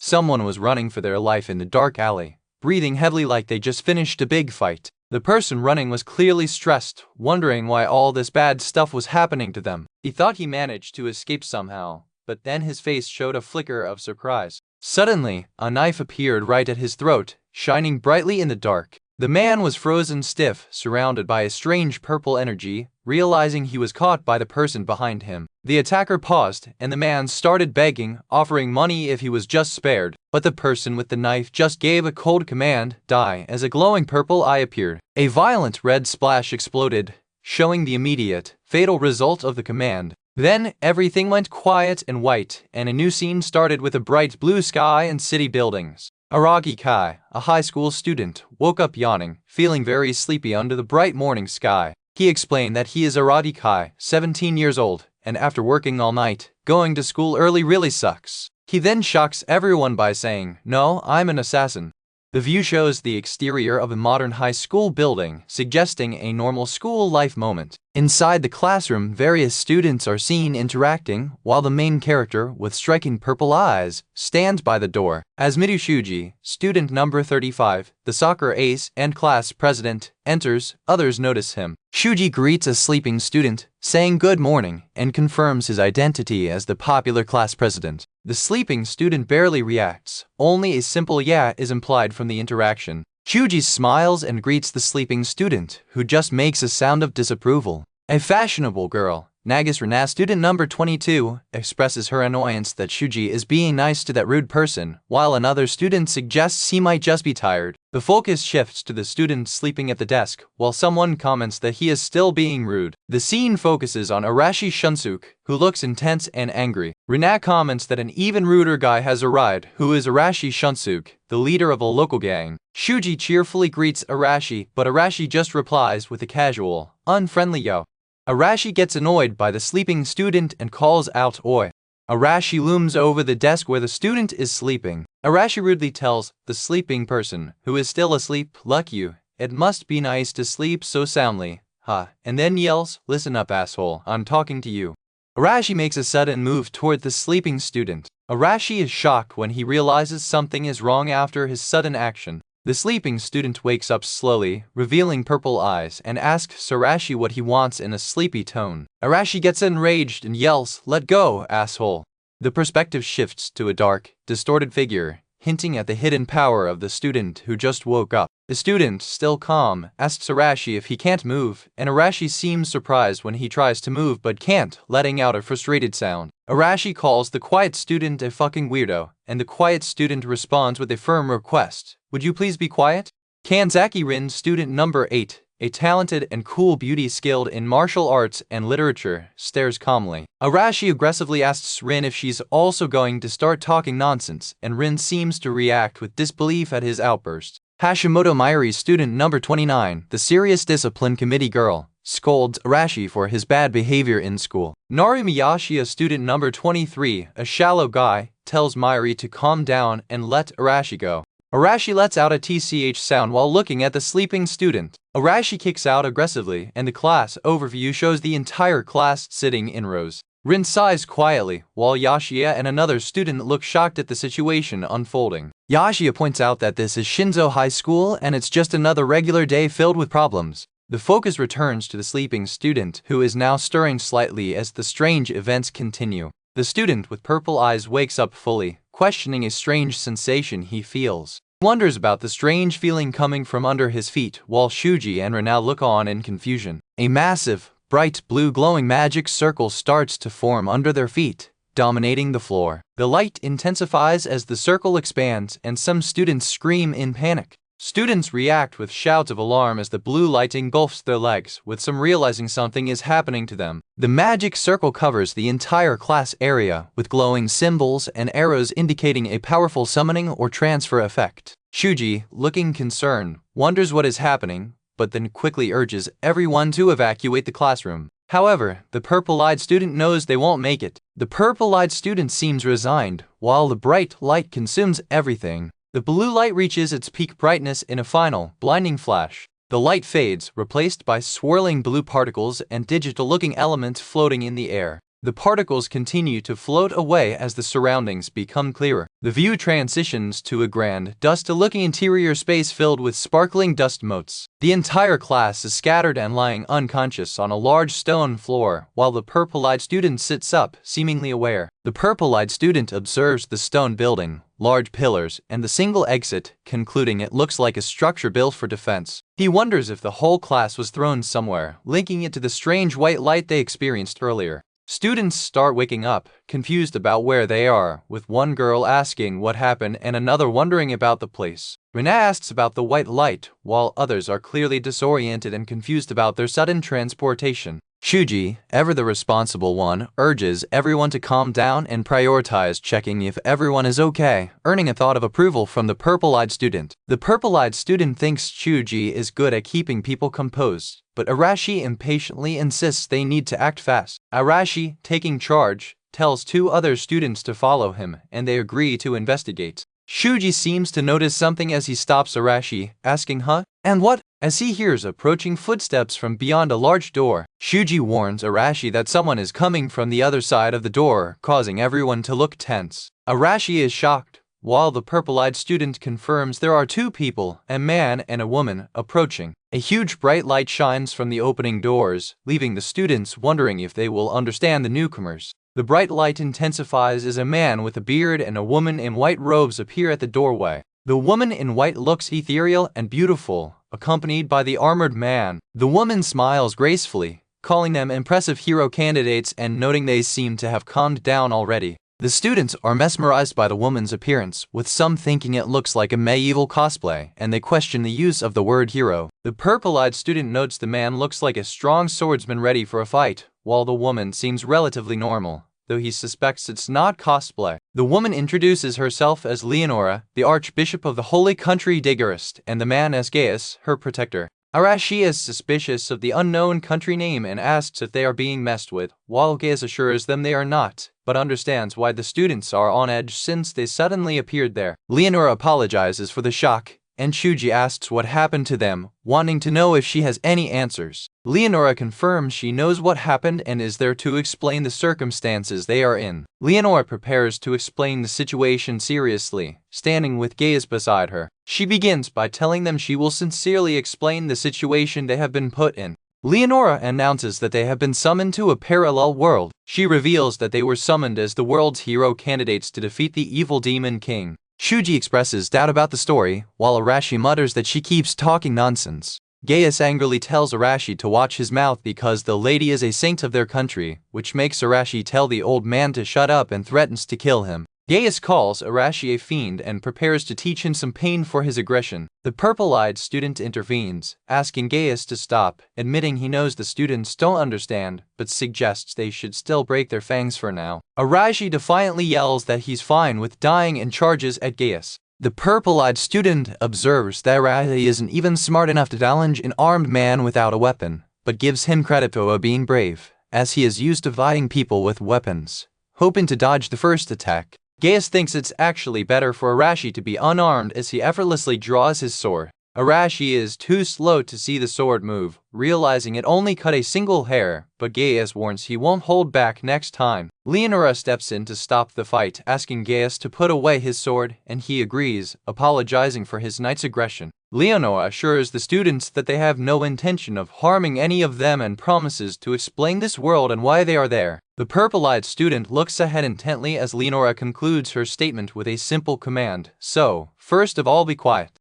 Someone was running for their life in the dark alley, breathing heavily like they just finished a big fight. The person running was clearly stressed, wondering why all this bad stuff was happening to them. He thought he managed to escape somehow, but then his face showed a flicker of surprise. Suddenly, a knife appeared right at his throat, shining brightly in the dark. The man was frozen stiff, surrounded by a strange purple energy, realizing he was caught by the person behind him. The attacker paused, and the man started begging, offering money if he was just spared. But the person with the knife just gave a cold command, "Die," as a glowing purple eye appeared. A violent red splash exploded, showing the immediate, fatal result of the command. Then, everything went quiet and white, and a new scene started with a bright blue sky and city buildings. Aragi Kai, a high school student, woke up yawning, feeling very sleepy under the bright morning sky. He explained that he is Aragi Kai, 17 years old, and after working all night, going to school early really sucks. He then shocks everyone by saying, "No, I'm an assassin." The view shows the exterior of a modern high school building, suggesting a normal school life moment. Inside the classroom, various students are seen interacting, while the main character, with striking purple eyes, stands by the door. As Miru Shuji, student number 35, the soccer ace and class president, enters, others notice him. Shuji greets a sleeping student, saying good morning, and confirms his identity as the popular class president. The sleeping student barely reacts, only a simple "yeah" is implied from the interaction. Shuji smiles and greets the sleeping student, who just makes a sound of disapproval. A fashionable girl, Nagasrana student number 22, expresses her annoyance that Shuji is being nice to that rude person, while another student suggests he might just be tired. The focus shifts to the student sleeping at the desk, while someone comments that he is still being rude. The scene focuses on Arashi Shunsuke, who looks intense and angry. Rina comments that an even ruder guy has arrived, who is Arashi Shunsuke, the leader of a local gang. Shuji cheerfully greets Arashi, but Arashi just replies with a casual, unfriendly yo. Arashi gets annoyed by the sleeping student and calls out oi. Arashi looms over the desk where the student is sleeping. Arashi rudely tells the sleeping person, who is still asleep, "Luck you, it must be nice to sleep so soundly, huh?" and then yells, "Listen up asshole, I'm talking to you." Arashi makes a sudden move toward the sleeping student. Arashi is shocked when he realizes something is wrong after his sudden action. The sleeping student wakes up slowly, revealing purple eyes, and asks Arashi what he wants in a sleepy tone. Arashi gets enraged and yells, "Let go, asshole." The perspective shifts to a dark, distorted figure, hinting at the hidden power of the student who just woke up. The student, still calm, asks Arashi if he can't move, and Arashi seems surprised when he tries to move but can't, letting out a frustrated sound. Arashi calls the quiet student a fucking weirdo, and the quiet student responds with a firm request, "Would you please be quiet?" Kanzaki Rin, student number 8, a talented and cool beauty skilled in martial arts and literature, stares calmly. Arashi aggressively asks Rin if she's also going to start talking nonsense, and Rin seems to react with disbelief at his outburst. Hashimoto Mayuri, student number 29, the serious discipline committee girl, scolds Arashi for his bad behavior in school. Narumi Yashia, student number 23, a shallow guy, tells Mayuri to calm down and let Arashi go. Arashi lets out a tch sound while looking at the sleeping student. Arashi kicks out aggressively, and the class overview shows the entire class sitting in rows. Rin sighs quietly, while Yashia and another student look shocked at the situation unfolding. Yashia points out that this is Shinzo High School and it's just another regular day filled with problems. The focus returns to the sleeping student, who is now stirring slightly as the strange events continue. The student with purple eyes wakes up fully, questioning a strange sensation he feels. He wonders about the strange feeling coming from under his feet, while Shuji and Rina look on in confusion. A massive, bright blue glowing magic circle starts to form under their feet, dominating the floor. The light intensifies as the circle expands, and some students scream in panic. Students react with shouts of alarm as the blue light engulfs their legs, with some realizing something is happening to them. The magic circle covers the entire class area, with glowing symbols and arrows indicating a powerful summoning or transfer effect. Shuji, looking concerned, wonders what is happening, but then quickly urges everyone to evacuate the classroom. However, the purple-eyed student knows they won't make it. The purple-eyed student seems resigned, while the bright light consumes everything. The blue light reaches its peak brightness in a final, blinding flash. The light fades, replaced by swirling blue particles and digital-looking elements floating in the air. The particles continue to float away as the surroundings become clearer. The view transitions to a grand, dusty-looking interior space filled with sparkling dust motes. The entire class is scattered and lying unconscious on a large stone floor, while the purple-eyed student sits up, seemingly aware. The purple-eyed student observes the stone building, large pillars, and the single exit, concluding it looks like a structure built for defense. He wonders if the whole class was thrown somewhere, linking it to the strange white light they experienced earlier. Students start waking up, confused about where they are, with one girl asking what happened and another wondering about the place. Rina asks about the white light, while others are clearly disoriented and confused about their sudden transportation. Shuji, ever the responsible one, urges everyone to calm down and prioritize checking if everyone is okay, earning a thought of approval from the purple-eyed student. The purple-eyed student thinks Shuji is good at keeping people composed, but Arashi impatiently insists they need to act fast. Arashi, taking charge, tells two other students to follow him, and they agree to investigate. Shuji seems to notice something as he stops Arashi, asking, "Huh? And what?" as he hears approaching footsteps from beyond a large door. Shuji warns Arashi that someone is coming from the other side of the door, causing everyone to look tense. Arashi is shocked, while the purple-eyed student confirms there are two people, a man and a woman, approaching. A huge bright light shines from the opening doors, leaving the students wondering if they will understand the newcomers. The bright light intensifies as a man with a beard and a woman in white robes appear at the doorway. The woman in white looks ethereal and beautiful, accompanied by the armored man. The woman smiles gracefully, calling them impressive hero candidates and noting they seem to have calmed down already. The students are mesmerized by the woman's appearance, with some thinking it looks like a medieval cosplay, and they question the use of the word hero. The purple-eyed student notes the man looks like a strong swordsman ready for a fight, while the woman seems relatively normal, though he suspects it's not cosplay. The woman introduces herself as Leonora, the Archbishop of the Holy Country Diggerist, and the man as Gaius, her protector. Arashi is suspicious of the unknown country name and asks if they are being messed with, while Gaius assures them they are not, but understands why the students are on edge since they suddenly appeared there. Leonora apologizes for the shock, and Shuji asks what happened to them, wanting to know if she has any answers. Leonora confirms she knows what happened and is there to explain the circumstances they are in. Leonora prepares to explain the situation seriously, standing with Gaius beside her. She begins by telling them she will sincerely explain the situation they have been put in. Leonora announces that they have been summoned to a parallel world. She reveals that they were summoned as the world's hero candidates to defeat the evil demon king. Shuji expresses doubt about the story, while Arashi mutters that she keeps talking nonsense. Gaius angrily tells Arashi to watch his mouth because the lady is a saint of their country, which makes Arashi tell the old man to shut up and threatens to kill him. Gaius calls Arashi a fiend and prepares to teach him some pain for his aggression. The purple-eyed student intervenes, asking Gaius to stop, admitting he knows the students don't understand, but suggests they should still break their fangs for now. Arashi defiantly yells that he's fine with dying and charges at Gaius. The purple-eyed student observes that Arashi isn't even smart enough to challenge an armed man without a weapon, but gives him credit for being brave, as he is used to fighting people with weapons, hoping to dodge the first attack. Gaius thinks it's actually better for Arashi to be unarmed as he effortlessly draws his sword. Arashi is too slow to see the sword move, realizing it only cut a single hair, but Gaius warns he won't hold back next time. Leonora steps in to stop the fight, asking Gaius to put away his sword, and he agrees, apologizing for his knight's aggression. Leonora assures the students that they have no intention of harming any of them and promises to explain this world and why they are there. The purple-eyed student looks ahead intently as Leonora concludes her statement with a simple command, "So, first of all be quiet."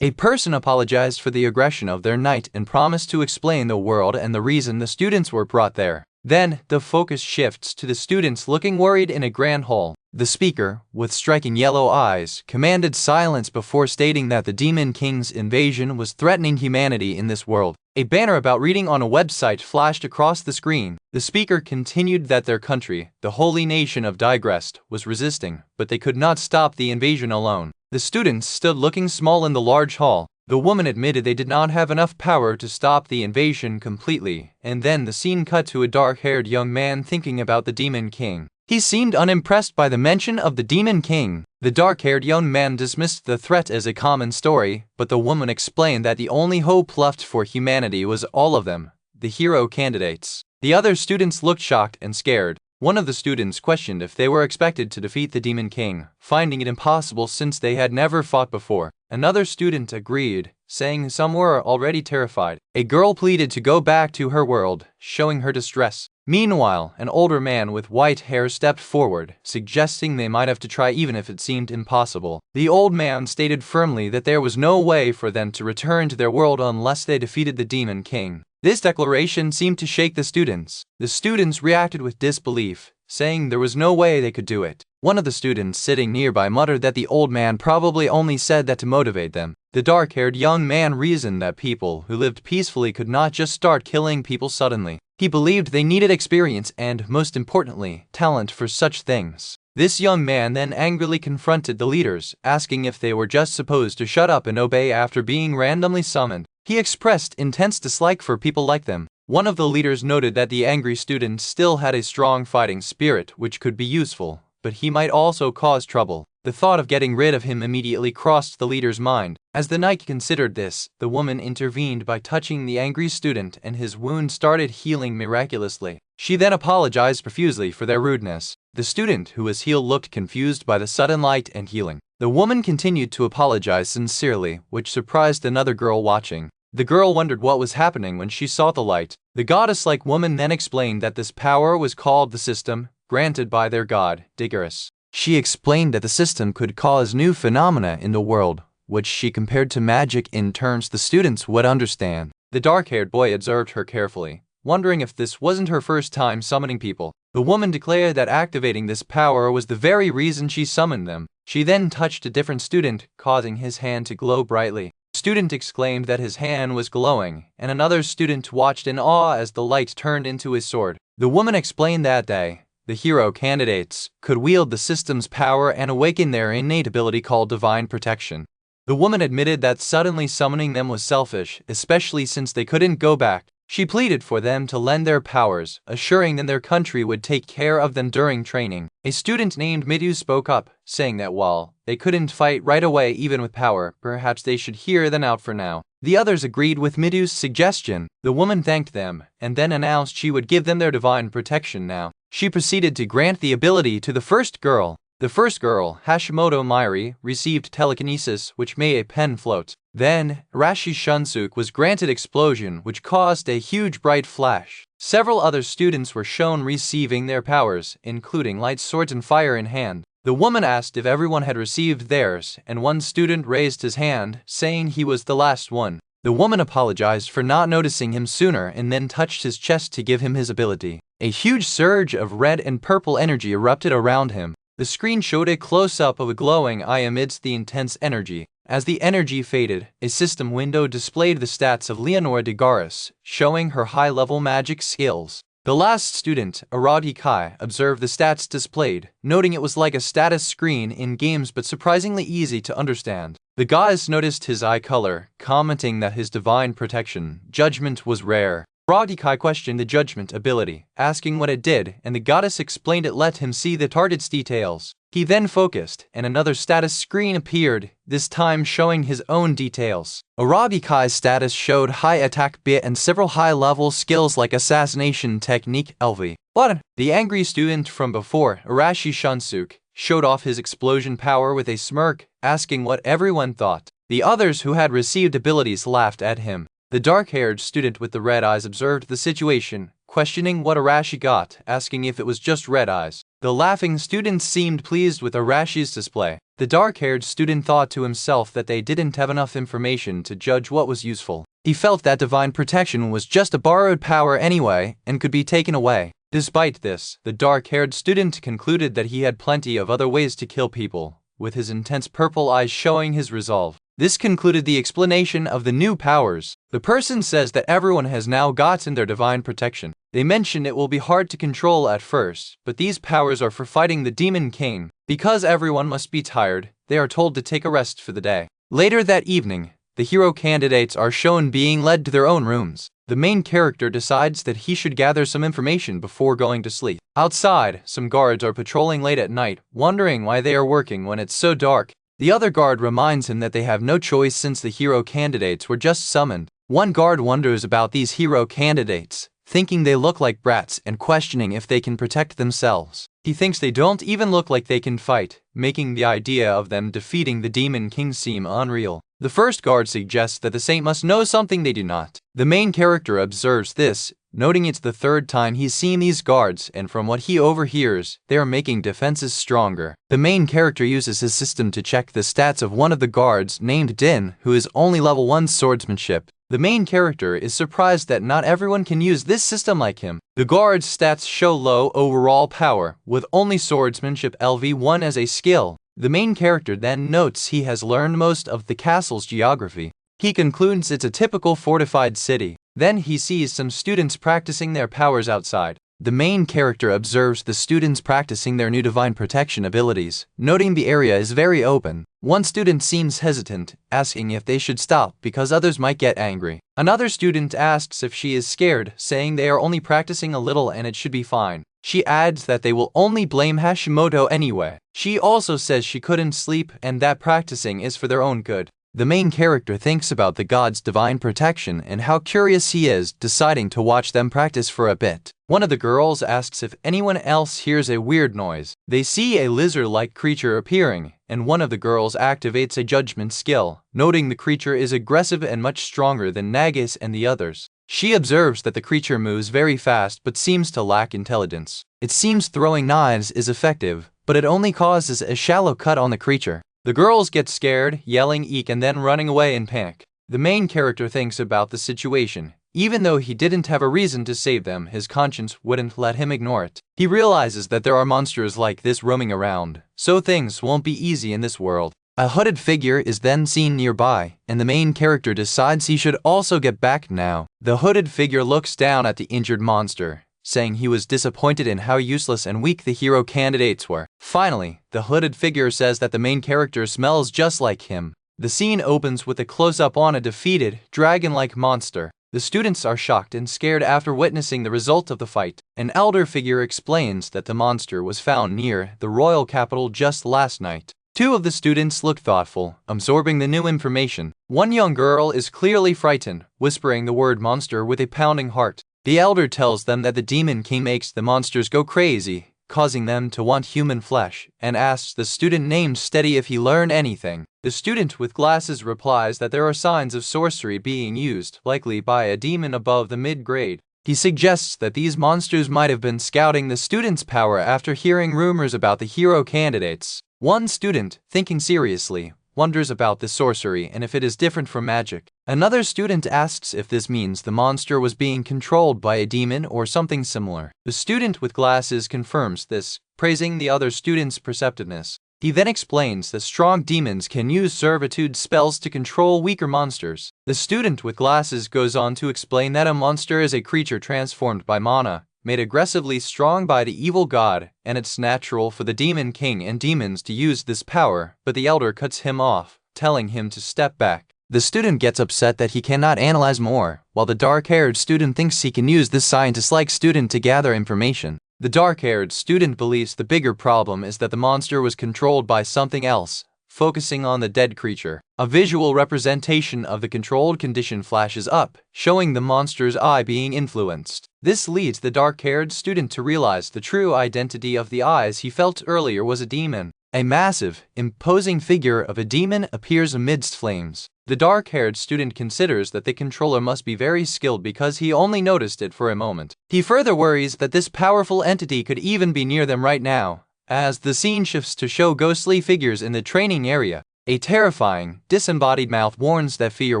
A person apologized for the aggression of their knight and promised to explain the world and the reason the students were brought there. Then, the focus shifts to the students looking worried in a grand hall. The speaker, with striking yellow eyes, commanded silence before stating that the Demon King's invasion was threatening humanity in this world. A banner about reading on a website flashed across the screen. The speaker continued that their country, the holy nation of Digrest, was resisting, but they could not stop the invasion alone. The students stood looking small in the large hall. The woman admitted they did not have enough power to stop the invasion completely, and then the scene cut to a dark-haired young man thinking about the Demon King. He seemed unimpressed by the mention of the Demon King. The dark-haired young man dismissed the threat as a common story, but the woman explained that the only hope left for humanity was all of them, the hero candidates. The other students looked shocked and scared. One of the students questioned if they were expected to defeat the Demon King, finding it impossible since they had never fought before. Another student agreed, saying some were already terrified. A girl pleaded to go back to her world, showing her distress. Meanwhile, an older man with white hair stepped forward, suggesting they might have to try even if it seemed impossible. The old man stated firmly that there was no way for them to return to their world unless they defeated the Demon King. This declaration seemed to shake the students. The students reacted with disbelief, saying there was no way they could do it. One of the students sitting nearby muttered that the old man probably only said that to motivate them. The dark-haired young man reasoned that people who lived peacefully could not just start killing people suddenly. He believed they needed experience and, most importantly, talent for such things. This young man then angrily confronted the leaders, asking if they were just supposed to shut up and obey after being randomly summoned. He expressed intense dislike for people like them. One of the leaders noted that the angry student still had a strong fighting spirit which could be useful, but he might also cause trouble. The thought of getting rid of him immediately crossed the leader's mind. As the knight considered this, the woman intervened by touching the angry student and his wound started healing miraculously. She then apologized profusely for their rudeness. The student who was healed looked confused by the sudden light and healing. The woman continued to apologize sincerely, which surprised another girl watching. The girl wondered what was happening when she saw the light. The goddess-like woman then explained that this power was called the system, granted by their god, Digerus. She explained that the system could cause new phenomena in the world, which she compared to magic in terms the students would understand. The dark-haired boy observed her carefully, wondering if this wasn't her first time summoning people. The woman declared that activating this power was the very reason she summoned them. She then touched a different student, causing his hand to glow brightly. The student exclaimed that his hand was glowing, and another student watched in awe as the light turned into his sword. The woman explained that the hero candidates could wield the system's power and awaken their innate ability called divine protection. The woman admitted that suddenly summoning them was selfish, especially since they couldn't go back. She pleaded for them to lend their powers, assuring them their country would take care of them during training. A student named Midu spoke up, saying that while they couldn't fight right away even with power, perhaps they should hear them out for now. The others agreed with Midu's suggestion. The woman thanked them, and then announced she would give them their divine protection now. She proceeded to grant the ability to the first girl. The first girl, Hashimoto Mairi, received telekinesis, which made a pen float. Then, Rashi Shunsuk was granted explosion, which caused a huge bright flash. Several other students were shown receiving their powers, including light swords and fire in hand. The woman asked if everyone had received theirs, and one student raised his hand, saying he was the last one. The woman apologized for not noticing him sooner and then touched his chest to give him his ability. A huge surge of red and purple energy erupted around him. The screen showed a close-up of a glowing eye amidst the intense energy. As the energy faded, a system window displayed the stats of Leonora de Garis, showing her high-level magic skills. The last student, Aradi Kai, observed the stats displayed, noting it was like a status screen in games but surprisingly easy to understand. The goddess noticed his eye color, commenting that his divine protection, judgment, was rare. Aradi Kai questioned the judgment ability, asking what it did, and the goddess explained it let him see the target's details. He then focused, and another status screen appeared, this time showing his own details. Aradi Kai's status showed high attack bit and several high-level skills like assassination technique LV. But the angry student from before, Arashi Shunsuk, showed off his explosion power with a smirk, asking what everyone thought. The others who had received abilities laughed at him. The dark-haired student with the red eyes observed the situation, questioning what Arashi got, asking if it was just red eyes. The laughing students seemed pleased with Arashi's display. The dark-haired student thought to himself that they didn't have enough information to judge what was useful. He felt that divine protection was just a borrowed power anyway, and could be taken away. Despite this, the dark-haired student concluded that he had plenty of other ways to kill people, with his intense purple eyes showing his resolve. This concluded the explanation of the new powers. The person says that everyone has now gotten their divine protection. They mention it will be hard to control at first, but these powers are for fighting the Demon King. Because everyone must be tired, they are told to take a rest for the day. Later that evening, the hero candidates are shown being led to their own rooms. The main character decides that he should gather some information before going to sleep. Outside, some guards are patrolling late at night, wondering why they are working when it's so dark. The other guard reminds him that they have no choice since the hero candidates were just summoned. One guard wonders about these hero candidates, thinking they look like brats and questioning if they can protect themselves. He thinks they don't even look like they can fight, making the idea of them defeating the Demon King seem unreal. The first guard suggests that the saint must know something they do not. The main character observes this, noting it's the third time he's seen these guards, and from what he overhears, they are making defenses stronger. The main character uses his system to check the stats of one of the guards named Din, who is only level 1 swordsmanship. The main character is surprised that not everyone can use this system like him. The guard's stats show low overall power, with only swordsmanship LV1 as a skill. The main character then notes he has learned most of the castle's geography. He concludes it's a typical fortified city. Then he sees some students practicing their powers outside. The main character observes the students practicing their new divine protection abilities, noting the area is very open. One student seems hesitant, asking if they should stop because others might get angry. Another student asks if she is scared, saying they are only practicing a little and it should be fine. She adds that they will only blame Hashimoto anyway. She also says she couldn't sleep and that practicing is for their own good. The main character thinks about the god's divine protection and how curious he is, deciding to watch them practice for a bit. One of the girls asks if anyone else hears a weird noise. They see a lizard-like creature appearing, and one of the girls activates a judgment skill, noting the creature is aggressive and much stronger than Nagus and the others. She observes that the creature moves very fast but seems to lack intelligence. It seems throwing knives is effective, but it only causes a shallow cut on the creature. The girls get scared, yelling eek and then running away in panic. The main character thinks about the situation. Even though he didn't have a reason to save them, his conscience wouldn't let him ignore it. He realizes that there are monsters like this roaming around, so things won't be easy in this world. A hooded figure is then seen nearby, and the main character decides he should also get back now. The hooded figure looks down at the injured monster, saying he was disappointed in how useless and weak the hero candidates were. Finally, the hooded figure says that the main character smells just like him. The scene opens with a close-up on a defeated, dragon-like monster. The students are shocked and scared after witnessing the result of the fight. An elder figure explains that the monster was found near the royal capital just last night. Two of the students look thoughtful, absorbing the new information. One young girl is clearly frightened, whispering the word monster with a pounding heart. The elder tells them that the Demon King makes the monsters go crazy, causing them to want human flesh, and asks the student named Steady if he learned anything. The student with glasses replies that there are signs of sorcery being used, likely by a demon above the mid-grade. He suggests that these monsters might have been scouting the student's power after hearing rumors about the hero candidates. One student, thinking seriously, wonders about the sorcery and if it is different from magic. Another student asks if this means the monster was being controlled by a demon or something similar. The student with glasses confirms this, praising the other student's perceptiveness. He then explains that strong demons can use servitude spells to control weaker monsters. The student with glasses goes on to explain that a monster is a creature transformed by mana, made aggressively strong by the evil god, and it's natural for the Demon King and demons to use this power, but the elder cuts him off, telling him to step back. The student gets upset that he cannot analyze more, while the dark-haired student thinks he can use this scientist-like student to gather information. The dark-haired student believes the bigger problem is that the monster was controlled by something else, focusing on the dead creature. A visual representation of the controlled condition flashes up, showing the monster's eye being influenced. This leads the dark-haired student to realize the true identity of the eyes he felt earlier was a demon. A massive, imposing figure of a demon appears amidst flames. The dark-haired student considers that the controller must be very skilled because he only noticed it for a moment. He further worries that this powerful entity could even be near them right now. As the scene shifts to show ghostly figures in the training area, a terrifying, disembodied mouth warns that fear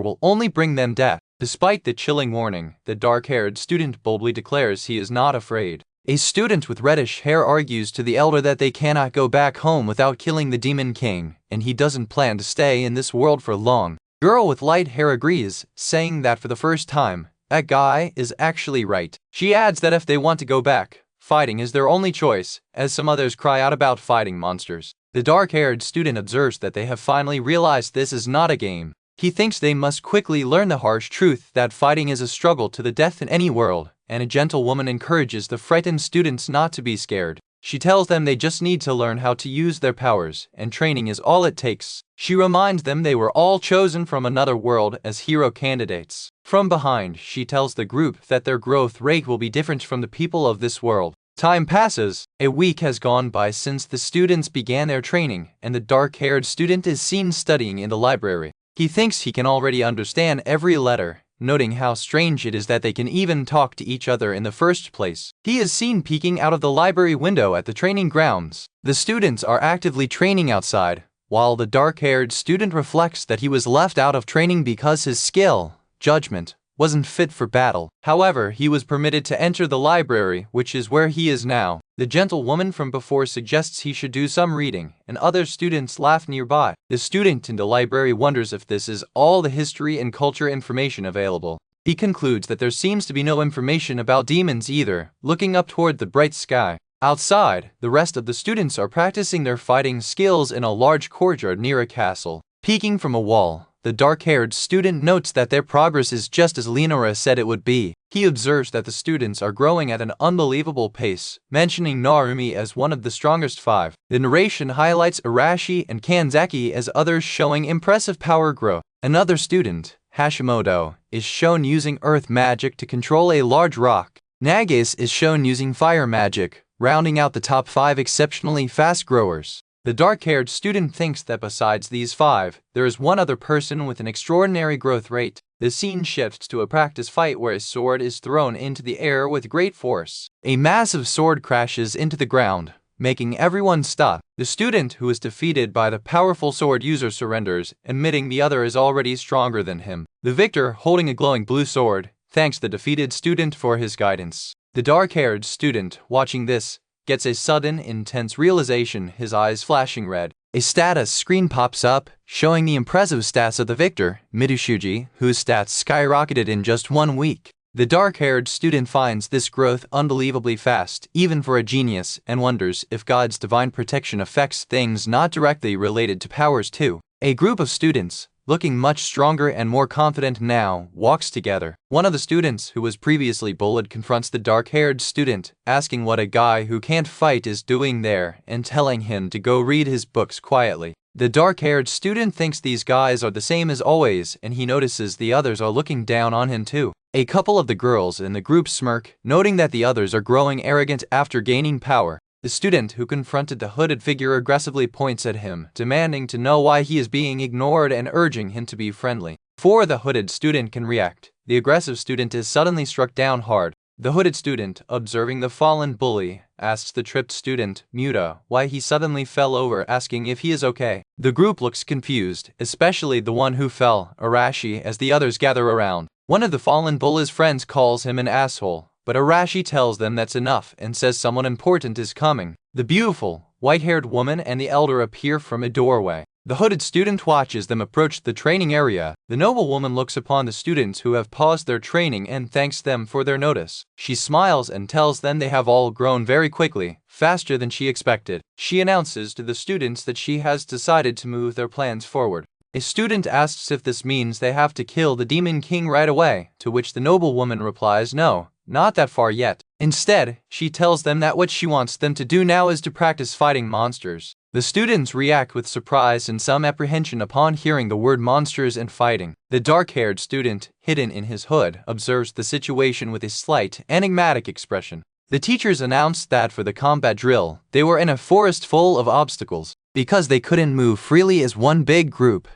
will only bring them death. Despite the chilling warning, the dark-haired student boldly declares he is not afraid. A student with reddish hair argues to the elder that they cannot go back home without killing the Demon King, and he doesn't plan to stay in this world for long. Girl with light hair agrees, saying that for the first time, that guy is actually right. She adds that if they want to go back, fighting is their only choice, as some others cry out about fighting monsters. The dark-haired student observes that they have finally realized this is not a game. He thinks they must quickly learn the harsh truth that fighting is a struggle to the death in any world, and a gentle woman encourages the frightened students not to be scared. She tells them they just need to learn how to use their powers, and training is all it takes. She reminds them they were all chosen from another world as hero candidates. From behind, she tells the group that their growth rate will be different from the people of this world. Time passes. A week has gone by since the students began their training, and the dark-haired student is seen studying in the library. He thinks he can already understand every letter, noting how strange it is that they can even talk to each other in the first place. He is seen peeking out of the library window at the training grounds. The students are actively training outside, while the dark-haired student reflects that he was left out of training because his skill, judgment, wasn't fit for battle. However, he was permitted to enter the library, which is where he is now. The gentle woman from before suggests he should do some reading, and other students laugh nearby. The student in the library wonders if this is all the history and culture information available. He concludes that there seems to be no information about demons either, looking up toward the bright sky. Outside, the rest of the students are practicing their fighting skills in a large courtyard near a castle. Peeking from a wall, the dark-haired student notes that their progress is just as Leonora said it would be. He observes that the students are growing at an unbelievable pace, mentioning Narumi as one of the strongest 5. The narration highlights Arashi and Kanzaki as others showing impressive power growth. Another student, Hashimoto, is shown using earth magic to control a large rock. Nagase is shown using fire magic, rounding out the top 5 exceptionally fast growers. The dark-haired student thinks that besides these 5, there is one other person with an extraordinary growth rate. The scene shifts to a practice fight where a sword is thrown into the air with great force. A massive sword crashes into the ground, making everyone stop. The student who is defeated by the powerful sword user surrenders, admitting the other is already stronger than him. The victor, holding a glowing blue sword, thanks the defeated student for his guidance. The dark-haired student, watching this, gets a sudden, intense realization, his eyes flashing red. A status screen pops up, showing the impressive stats of the victor, Midushuji, whose stats skyrocketed in just 1 week. The dark-haired student finds this growth unbelievably fast, even for a genius, and wonders if God's divine protection affects things not directly related to powers too. A group of students, looking much stronger and more confident now, walks together. One of the students who was previously bullied confronts the dark-haired student, asking what a guy who can't fight is doing there and telling him to go read his books quietly. The dark-haired student thinks these guys are the same as always, and he notices the others are looking down on him too. A couple of the girls in the group smirk, noting that the others are growing arrogant after gaining power. The student who confronted the hooded figure aggressively points at him, demanding to know why he is being ignored and urging him to be friendly. Before the hooded student can react, the aggressive student is suddenly struck down hard. The hooded student, observing the fallen bully, asks the tripped student, Muta, why he suddenly fell over, asking if he is okay. The group looks confused, especially the one who fell, Arashi, as the others gather around. One of the fallen bully's friends calls him an asshole, but Arashi tells them that's enough and says someone important is coming. The beautiful, white-haired woman and the elder appear from a doorway. The hooded student watches them approach the training area. The noble woman looks upon the students who have paused their training and thanks them for their notice. She smiles and tells them they have all grown very quickly, faster than she expected. She announces to the students that she has decided to move their plans forward. A student asks if this means they have to kill the Demon King right away, to which the noble woman replies no, not that far yet. Instead, she tells them that what she wants them to do now is to practice fighting monsters. The students react with surprise and some apprehension upon hearing the word monsters and fighting. The dark-haired student, hidden in his hood, observes the situation with a slight, enigmatic expression. The teachers announced that for the combat drill, they were in a forest full of obstacles. Because they couldn't move freely as one big group,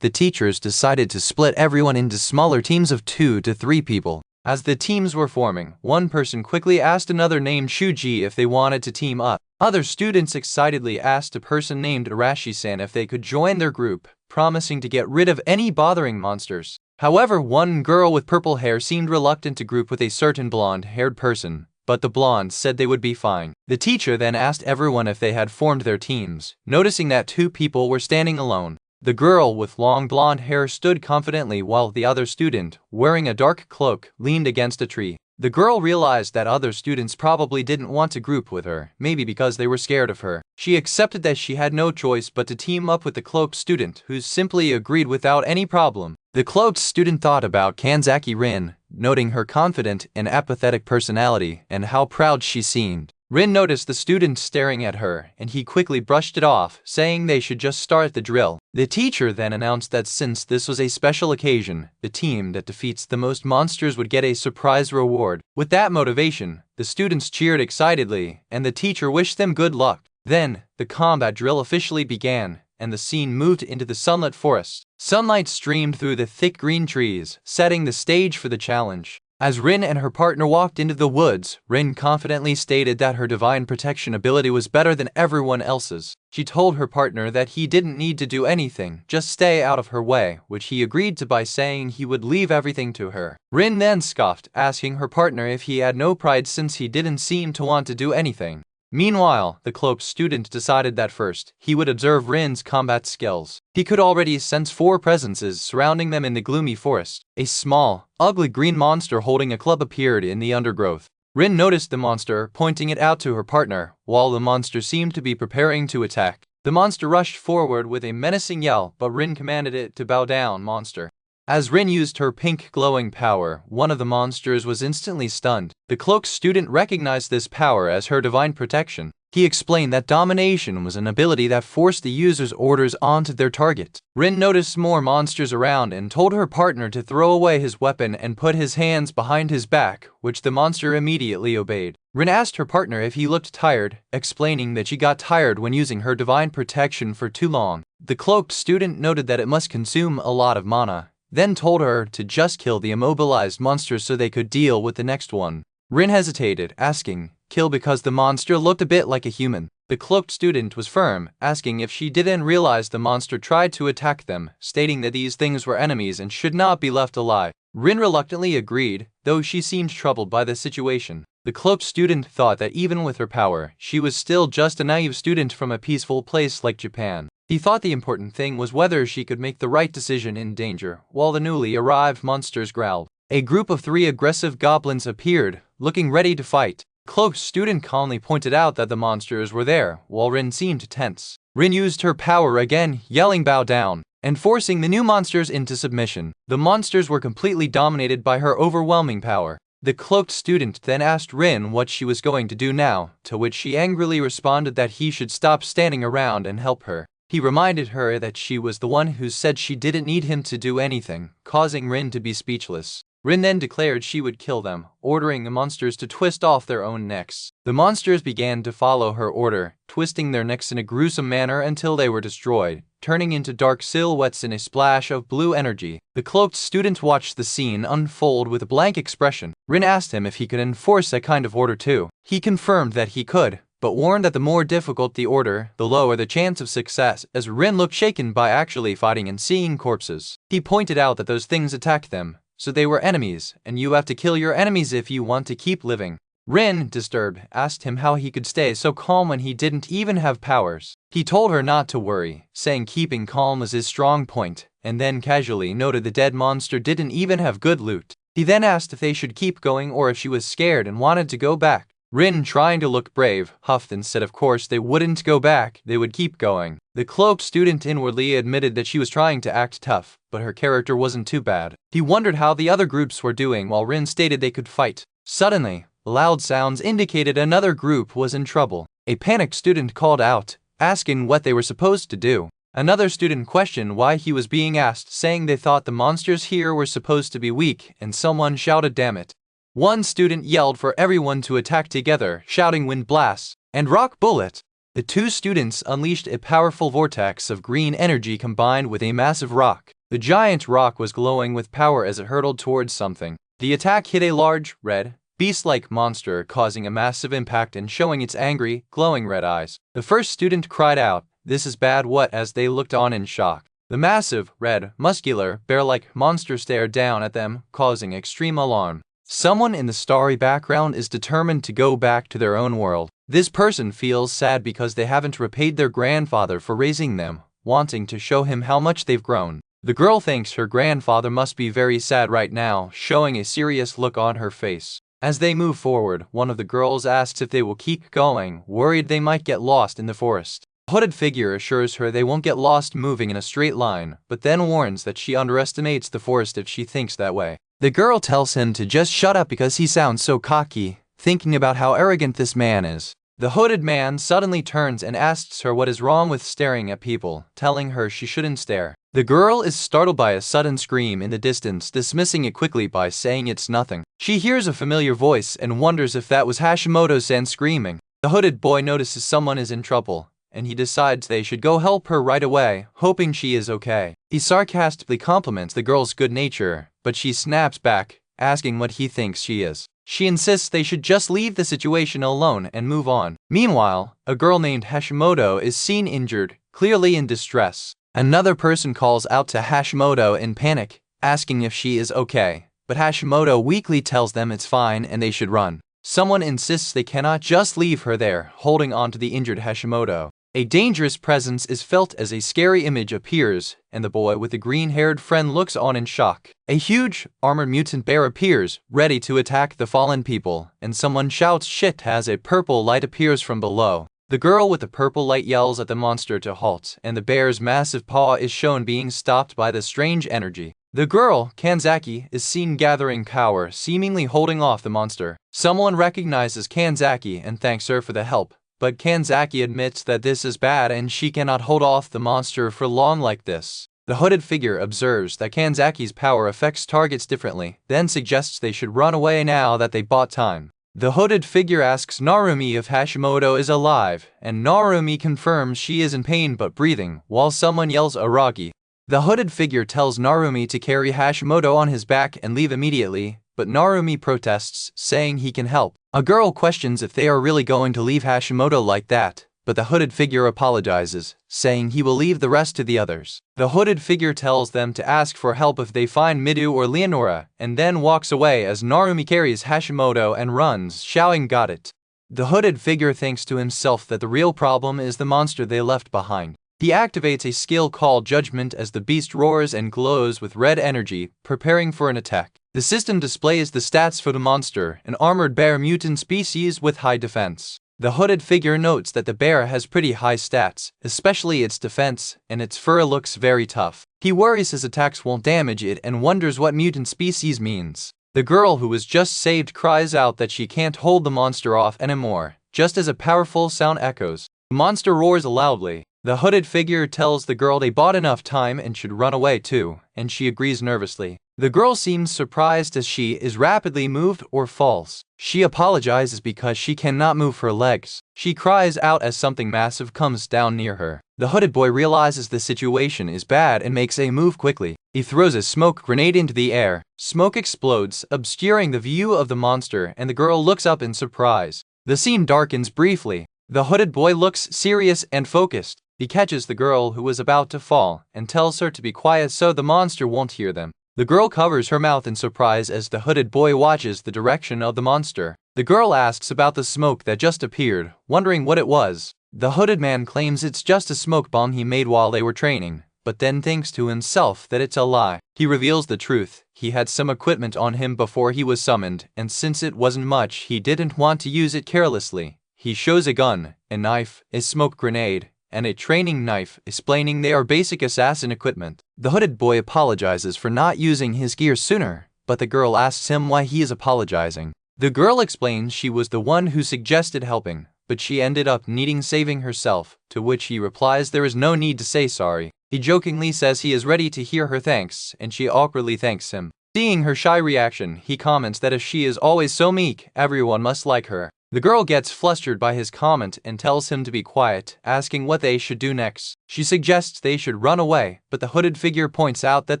the teachers decided to split everyone into smaller teams of 2 to 3 people. As the teams were forming, one person quickly asked another named Shuji if they wanted to team up. Other students excitedly asked a person named Arashi-san if they could join their group, promising to get rid of any bothering monsters. However, one girl with purple hair seemed reluctant to group with a certain blonde-haired person, but the blonde said they would be fine. The teacher then asked everyone if they had formed their teams, noticing that 2 people were standing alone. The girl with long blonde hair stood confidently while the other student, wearing a dark cloak, leaned against a tree. The girl realized that other students probably didn't want to group with her, maybe because they were scared of her. She accepted that she had no choice but to team up with the cloaked student, who simply agreed without any problem. The cloaked student thought about Kanzaki Rin, noting her confident and apathetic personality and how proud she seemed. Rin noticed the student staring at her, and he quickly brushed it off, saying they should just start the drill. The teacher then announced that since this was a special occasion, the team that defeats the most monsters would get a surprise reward. With that motivation, the students cheered excitedly, and the teacher wished them good luck. Then, the combat drill officially began, and the scene moved into the sunlit forest. Sunlight streamed through the thick green trees, setting the stage for the challenge. As Rin and her partner walked into the woods, Rin confidently stated that her divine protection ability was better than everyone else's. She told her partner that he didn't need to do anything, just stay out of her way, which he agreed to by saying he would leave everything to her. Rin then scoffed, asking her partner if he had no pride since he didn't seem to want to do anything. Meanwhile, the cloaked student decided that first, he would observe Rin's combat skills. He could already sense 4 presences surrounding them in the gloomy forest. A small, ugly green monster holding a club appeared in the undergrowth. Rin noticed the monster, pointing it out to her partner, while the monster seemed to be preparing to attack. The monster rushed forward with a menacing yell, but Rin commanded it to bow down, monster. As Rin used her pink glowing power, one of the monsters was instantly stunned. The cloaked student recognized this power as her divine protection. He explained that domination was an ability that forced the user's orders onto their target. Rin noticed more monsters around and told her partner to throw away his weapon and put his hands behind his back, which the monster immediately obeyed. Rin asked her partner if he looked tired, explaining that she got tired when using her divine protection for too long. The cloaked student noted that it must consume a lot of mana, then told her to just kill the immobilized monster so they could deal with the next one. Rin hesitated, asking, kill because the monster looked a bit like a human. The cloaked student was firm, asking if she didn't realize the monster tried to attack them, stating that these things were enemies and should not be left alive. Rin reluctantly agreed, though she seemed troubled by the situation. The cloaked student thought that even with her power, she was still just a naive student from a peaceful place like Japan. He thought the important thing was whether she could make the right decision in danger, while the newly arrived monsters growled. A group of 3 aggressive goblins appeared, looking ready to fight. The cloaked student calmly pointed out that the monsters were there, while Rin seemed tense. Rin used her power again, yelling bow down, and forcing the new monsters into submission. The monsters were completely dominated by her overwhelming power. The cloaked student then asked Rin what she was going to do now, to which she angrily responded that he should stop standing around and help her. He reminded her that she was the one who said she didn't need him to do anything, causing Rin to be speechless. Rin then declared she would kill them, ordering the monsters to twist off their own necks. The monsters began to follow her order, twisting their necks in a gruesome manner until they were destroyed, turning into dark silhouettes in a splash of blue energy. The cloaked student watched the scene unfold with a blank expression. Rin asked him if he could enforce that kind of order too. He confirmed that he could, but warned that the more difficult the order, the lower the chance of success, as Rin looked shaken by actually fighting and seeing corpses. He pointed out that those things attacked them, so they were enemies, and you have to kill your enemies if you want to keep living. Rin, disturbed, asked him how he could stay so calm when he didn't even have powers. He told her not to worry, saying keeping calm was his strong point, and then casually noted the dead monster didn't even have good loot. He then asked if they should keep going or if she was scared and wanted to go back. Rin, trying to look brave, huffed and said of course they wouldn't go back, they would keep going. The cloaked student inwardly admitted that she was trying to act tough, but her character wasn't too bad. He wondered how the other groups were doing while Rin stated they could fight. Suddenly, loud sounds indicated another group was in trouble. A panicked student called out, asking what they were supposed to do. Another student questioned why he was being asked, saying they thought the monsters here were supposed to be weak, and someone shouted damn it. One student yelled for everyone to attack together, shouting wind blasts and rock bullet. The 2 students unleashed a powerful vortex of green energy combined with a massive rock. The giant rock was glowing with power as it hurtled towards something. The attack hit a large, red, beast-like monster, causing a massive impact and showing its angry, glowing red eyes. The first student cried out, "This is bad what?" as they looked on in shock. The massive, red, muscular, bear-like monster stared down at them, causing extreme alarm. Someone in the starry background is determined to go back to their own world. This person feels sad because they haven't repaid their grandfather for raising them, wanting to show him how much they've grown. The girl thinks her grandfather must be very sad right now, showing a serious look on her face. As they move forward, one of the girls asks if they will keep going, worried they might get lost in the forest. A hooded figure assures her they won't get lost moving in a straight line, but then warns that she underestimates the forest if she thinks that way. The girl tells him to just shut up because he sounds so cocky, thinking about how arrogant this man is. The hooded man suddenly turns and asks her what is wrong with staring at people, telling her she shouldn't stare. The girl is startled by a sudden scream in the distance, dismissing it quickly by saying it's nothing. She hears a familiar voice and wonders if that was Hashimoto-san screaming. The hooded boy notices someone is in trouble, and he decides they should go help her right away, hoping she is okay. He sarcastically compliments the girl's good nature, but she snaps back, asking what he thinks she is. She insists they should just leave the situation alone and move on. Meanwhile, a girl named Hashimoto is seen injured, clearly in distress. Another person calls out to Hashimoto in panic, asking if she is okay, but Hashimoto weakly tells them it's fine and they should run. Someone insists they cannot just leave her there, holding on to the injured Hashimoto. A dangerous presence is felt as a scary image appears, and the boy with the green-haired friend looks on in shock. A huge, armored mutant bear appears, ready to attack the fallen people, and someone shouts shit as a purple light appears from below. The girl with the purple light yells at the monster to halt, and the bear's massive paw is shown being stopped by the strange energy. The girl, Kanzaki, is seen gathering power, seemingly holding off the monster. Someone recognizes Kanzaki and thanks her for the help. But Kanzaki admits that this is bad and she cannot hold off the monster for long like this. The hooded figure observes that Kanzaki's power affects targets differently, then suggests they should run away now that they bought time. The hooded figure asks Narumi if Hashimoto is alive, and Narumi confirms she is in pain but breathing, while someone yells Aragi. The hooded figure tells Narumi to carry Hashimoto on his back and leave immediately, but Narumi protests, saying he can help. A girl questions if they are really going to leave Hashimoto like that, but the hooded figure apologizes, saying he will leave the rest to the others. The hooded figure tells them to ask for help if they find Midu or Leonora, and then walks away as Narumi carries Hashimoto and runs, shouting "Got it." The hooded figure thinks to himself that the real problem is the monster they left behind. He activates a skill called Judgment as the beast roars and glows with red energy, preparing for an attack. The system displays the stats for the monster, an armored bear mutant species with high defense. The hooded figure notes that the bear has pretty high stats, especially its defense, and its fur looks very tough. He worries his attacks won't damage it and wonders what mutant species means. The girl who was just saved cries out that she can't hold the monster off anymore, just as a powerful sound echoes. The monster roars loudly. The hooded figure tells the girl they bought enough time and should run away too, and she agrees nervously. The girl seems surprised as she is rapidly moved or falls. She apologizes because she cannot move her legs. She cries out as something massive comes down near her. The hooded boy realizes the situation is bad and makes a move quickly. He throws a smoke grenade into the air. Smoke explodes, obscuring the view of the monster, and the girl looks up in surprise. The scene darkens briefly. The hooded boy looks serious and focused. He catches the girl who was about to fall and tells her to be quiet so the monster won't hear them. The girl covers her mouth in surprise as the hooded boy watches the direction of the monster. The girl asks about the smoke that just appeared, wondering what it was. The hooded man claims it's just a smoke bomb he made while they were training, but then thinks to himself that it's a lie. He reveals the truth. He had some equipment on him before he was summoned, and since it wasn't much, he didn't want to use it carelessly. He shows a gun, a knife, a smoke grenade, and a training knife, explaining they are basic assassin equipment. The hooded boy apologizes for not using his gear sooner, but the girl asks him why he is apologizing. The girl explains she was the one who suggested helping, but she ended up needing saving herself, to which he replies there is no need to say sorry. He jokingly says he is ready to hear her thanks, and she awkwardly thanks him. Seeing her shy reaction, he comments that if she is always so meek, everyone must like her. The girl gets flustered by his comment and tells him to be quiet, asking what they should do next. She suggests they should run away, but the hooded figure points out that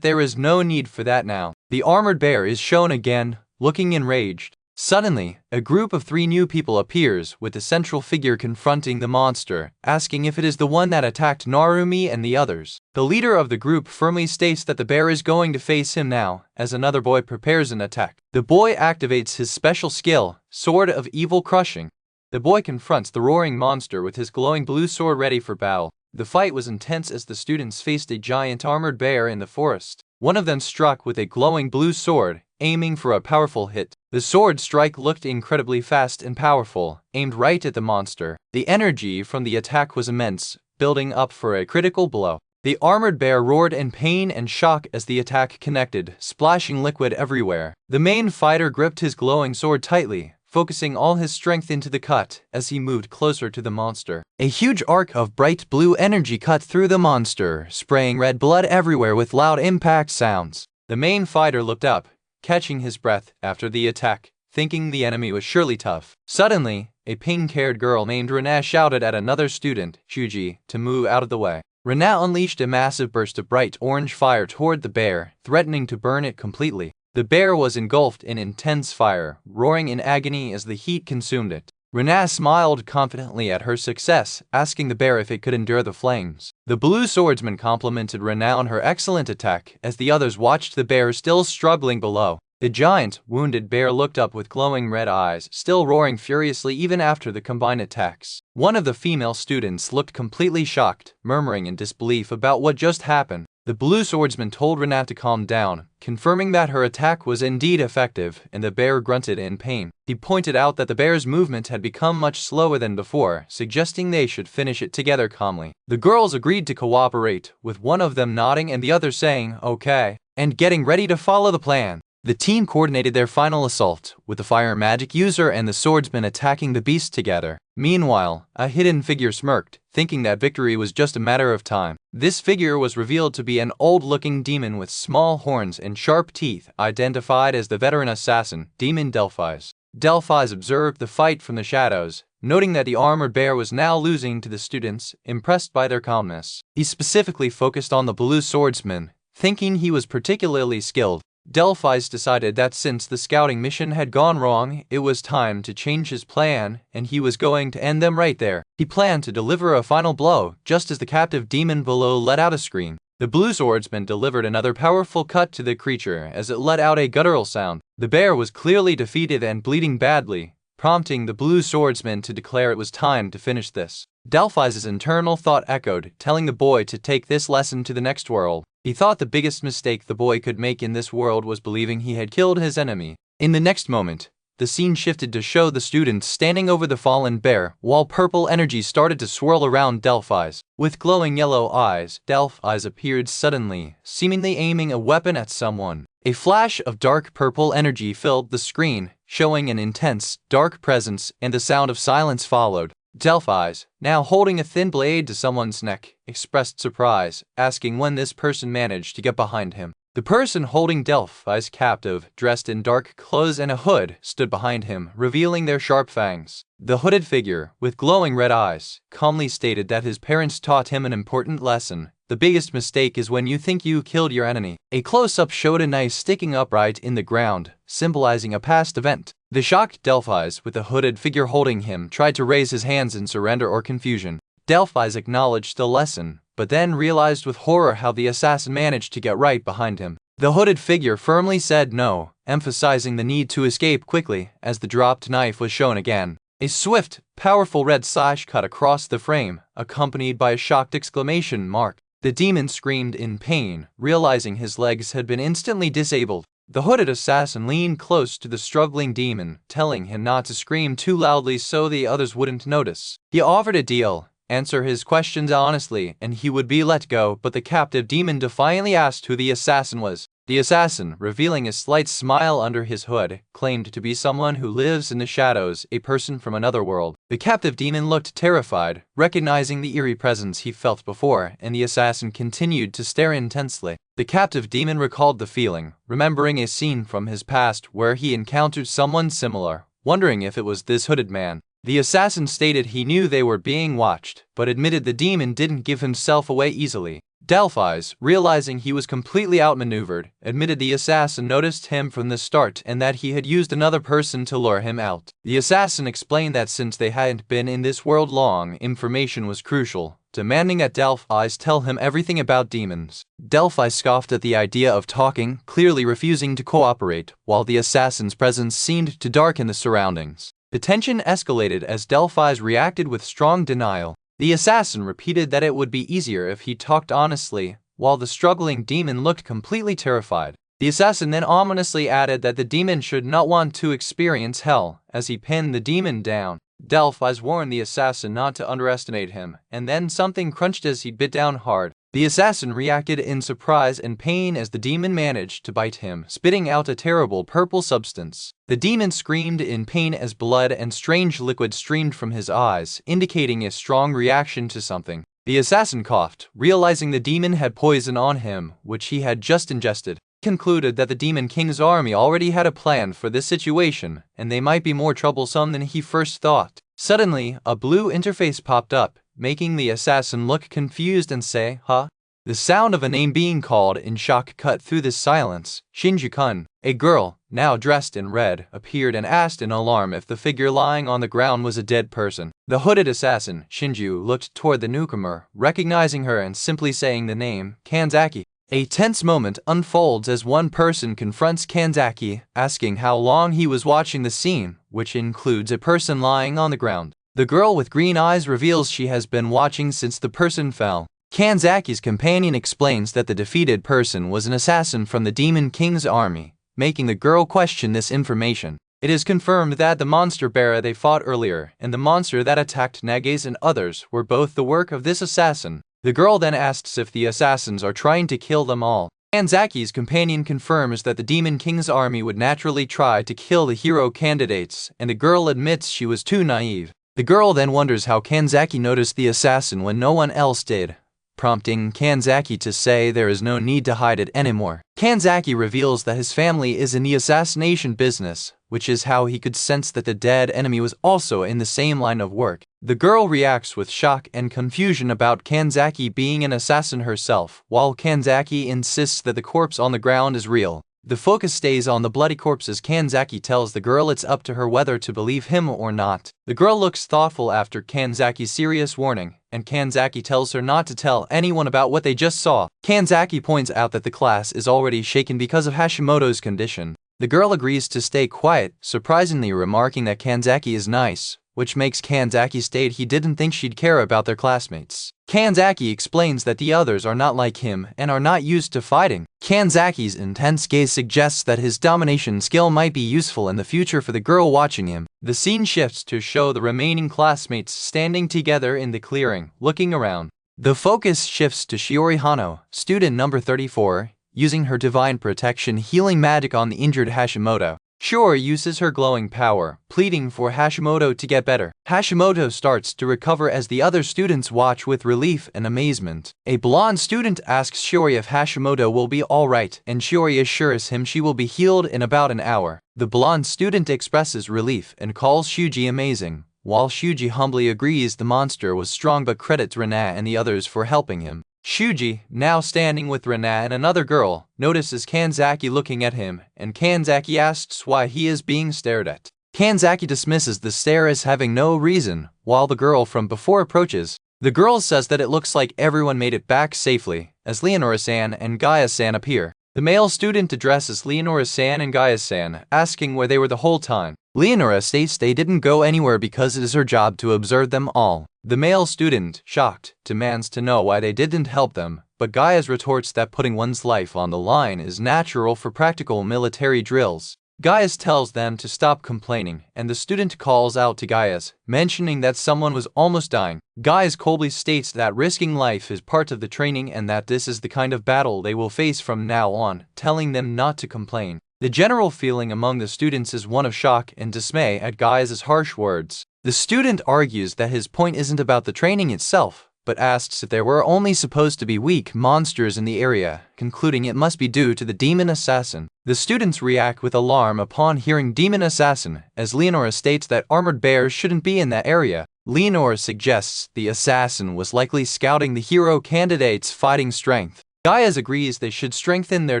there is no need for that now. The armored bear is shown again, looking enraged. Suddenly, a group of 3 new people appears, with the central figure confronting the monster, asking if it is the one that attacked Narumi and the others. The leader of the group firmly states that the bear is going to face him now, as another boy prepares an attack. The boy activates his special skill, Sword of Evil Crushing. The boy confronts the roaring monster with his glowing blue sword ready for battle. The fight was intense as the students faced a giant armored bear in the forest. One of them struck with a glowing blue sword, aiming for a powerful hit. The sword strike looked incredibly fast and powerful, aimed right at the monster. The energy from the attack was immense, building up for a critical blow. The armored bear roared in pain and shock as the attack connected, splashing liquid everywhere. The main fighter gripped his glowing sword tightly, focusing all his strength into the cut as he moved closer to the monster. A huge arc of bright blue energy cut through the monster, spraying red blood everywhere with loud impact sounds. The main fighter looked up, catching his breath after the attack, thinking the enemy was surely tough. Suddenly, a pink-haired girl named Rena shouted at another student, Shuji, to move out of the way. Rena unleashed a massive burst of bright orange fire toward the bear, threatening to burn it completely. The bear was engulfed in intense fire, roaring in agony as the heat consumed it. Rena smiled confidently at her success, asking the bear if it could endure the flames. The blue swordsman complimented Rena on her excellent attack as the others watched the bear still struggling below. The giant, wounded bear looked up with glowing red eyes, still roaring furiously even after the combined attacks. One of the female students looked completely shocked, murmuring in disbelief about what just happened. The blue swordsman told Rena to calm down, confirming that her attack was indeed effective, and the bear grunted in pain. He pointed out that the bear's movement had become much slower than before, suggesting they should finish it together calmly. The girls agreed to cooperate, with one of them nodding and the other saying, "Okay," and getting ready to follow the plan. The team coordinated their final assault, with the fire magic user and the swordsman attacking the beast together. Meanwhile, a hidden figure smirked, thinking that victory was just a matter of time. This figure was revealed to be an old-looking demon with small horns and sharp teeth, identified as the veteran assassin, Demon Delphis. Delphis observed the fight from the shadows, noting that the armored bear was now losing to the students, impressed by their calmness. He specifically focused on the blue swordsman, thinking he was particularly skilled. Delphis decided that since the scouting mission had gone wrong, it was time to change his plan, and he was going to end them right there. He planned to deliver a final blow, just as the captive demon below let out a scream. The blue swordsman delivered another powerful cut to the creature as it let out a guttural sound. The bear was clearly defeated and bleeding badly, prompting the blue swordsman to declare it was time to finish this. Delphis's internal thought echoed, telling the boy to take this lesson to the next world. He thought the biggest mistake the boy could make in this world was believing he had killed his enemy. In the next moment, the scene shifted to show the students standing over the fallen bear, while purple energy started to swirl around Delphis. With glowing yellow eyes, Delphis appeared suddenly, seemingly aiming a weapon at someone. A flash of dark purple energy filled the screen, showing an intense, dark presence, and the sound of silence followed. Delphis, now holding a thin blade to someone's neck, expressed surprise, asking when this person managed to get behind him. The person holding Delphis captive, dressed in dark clothes and a hood, stood behind him, revealing their sharp fangs. The hooded figure, with glowing red eyes, calmly stated that his parents taught him an important lesson. The biggest mistake is when you think you killed your enemy. A close-up showed a knife sticking upright in the ground, symbolizing a past event. The shocked Delphis, with the hooded figure holding him, tried to raise his hands in surrender or confusion. Delphis acknowledged the lesson, but then realized with horror how the assassin managed to get right behind him. The hooded figure firmly said no, emphasizing the need to escape quickly, as the dropped knife was shown again. A swift, powerful red slash cut across the frame, accompanied by a shocked exclamation mark. The demon screamed in pain, realizing his legs had been instantly disabled. The hooded assassin leaned close to the struggling demon, telling him not to scream too loudly so the others wouldn't notice. He offered a deal, answer his questions honestly, and he would be let go, but the captive demon defiantly asked who the assassin was. The assassin, revealing a slight smile under his hood, claimed to be someone who lives in the shadows, a person from another world. The captive demon looked terrified, recognizing the eerie presence he felt before, and the assassin continued to stare intensely. The captive demon recalled the feeling, remembering a scene from his past where he encountered someone similar, wondering if it was this hooded man. The assassin stated he knew they were being watched, but admitted the demon didn't give himself away easily. Delphis, realizing he was completely outmaneuvered, admitted the assassin noticed him from the start and that he had used another person to lure him out. The assassin explained that since they hadn't been in this world long, information was crucial, demanding that Delphis tell him everything about demons. Delphis scoffed at the idea of talking, clearly refusing to cooperate, while the assassin's presence seemed to darken the surroundings. The tension escalated as Delphis reacted with strong denial. The assassin repeated that it would be easier if he talked honestly, while the struggling demon looked completely terrified. The assassin then ominously added that the demon should not want to experience hell, as he pinned the demon down. Delphis warned the assassin not to underestimate him, and then something crunched as he bit down hard. The assassin reacted in surprise and pain as the demon managed to bite him, spitting out a terrible purple substance. The demon screamed in pain as blood and strange liquid streamed from his eyes, indicating a strong reaction to something. The assassin coughed, realizing the demon had poison on him, which he had just ingested. He concluded that the Demon King's army already had a plan for this situation, and they might be more troublesome than he first thought. Suddenly, a blue interface popped up, making the assassin look confused and say, "Huh?" The sound of a name being called in shock cut through the silence. Shinju-kun, a girl, now dressed in red, appeared and asked in alarm if the figure lying on the ground was a dead person. The hooded assassin, Shinju, looked toward the newcomer, recognizing her and simply saying the name, Kanzaki. A tense moment unfolds as one person confronts Kanzaki, asking how long he was watching the scene, which includes a person lying on the ground. The girl with green eyes reveals she has been watching since the person fell. Kanzaki's companion explains that the defeated person was an assassin from the Demon King's army, making the girl question this information. It is confirmed that the monster bearer they fought earlier and the monster that attacked Nages and others were both the work of this assassin. The girl then asks if the assassins are trying to kill them all. Kanzaki's companion confirms that the Demon King's army would naturally try to kill the hero candidates, and the girl admits she was too naive. The girl then wonders how Kanzaki noticed the assassin when no one else did, prompting Kanzaki to say there is no need to hide it anymore. Kanzaki reveals that his family is in the assassination business, which is how he could sense that the dead enemy was also in the same line of work. The girl reacts with shock and confusion about Kanzaki being an assassin herself, while Kanzaki insists that the corpse on the ground is real. The focus stays on the bloody corpse as Kanzaki tells the girl it's up to her whether to believe him or not. The girl looks thoughtful after Kanzaki's serious warning, and Kanzaki tells her not to tell anyone about what they just saw. Kanzaki points out that the class is already shaken because of Hashimoto's condition. The girl agrees to stay quiet, surprisingly remarking that Kanzaki is nice, which makes Kanzaki state he didn't think she'd care about their classmates. Kanzaki explains that the others are not like him and are not used to fighting. Kanzaki's intense gaze suggests that his domination skill might be useful in the future for the girl watching him. The scene shifts to show the remaining classmates standing together in the clearing, looking around. The focus shifts to Shiori Hano, student number 34, using her divine protection healing magic on the injured Hashimoto. Shiori uses her glowing power, pleading for Hashimoto to get better. Hashimoto starts to recover as the other students watch with relief and amazement. A blonde student asks Shiori if Hashimoto will be alright, and Shiori assures him she will be healed in about an hour. The blonde student expresses relief and calls Shuji amazing, while Shuji humbly agrees the monster was strong but credits Rena and the others for helping him. Shuji, now standing with Rena and another girl, notices Kanzaki looking at him, and Kanzaki asks why he is being stared at. Kanzaki dismisses the stare as having no reason, while the girl from before approaches. The girl says that it looks like everyone made it back safely, as Leonora-san and Gaia-san appear. The male student addresses Leonora-san and Gaia-san, asking where they were the whole time. Leonora states they didn't go anywhere because it is her job to observe them all. The male student, shocked, demands to know why they didn't help them, but Gaia's retorts that putting one's life on the line is natural for practical military drills. Gaius tells them to stop complaining, and the student calls out to Gaius, mentioning that someone was almost dying. Gaius coldly states that risking life is part of the training and that this is the kind of battle they will face from now on, telling them not to complain. The general feeling among the students is one of shock and dismay at Gaius's harsh words. The student argues that his point isn't about the training itself, but asks if there were only supposed to be weak monsters in the area, concluding it must be due to the demon assassin. The students react with alarm upon hearing demon assassin, as Leonora states that armored bears shouldn't be in that area. Leonora suggests the assassin was likely scouting the hero candidates' fighting strength. Gaius agrees they should strengthen their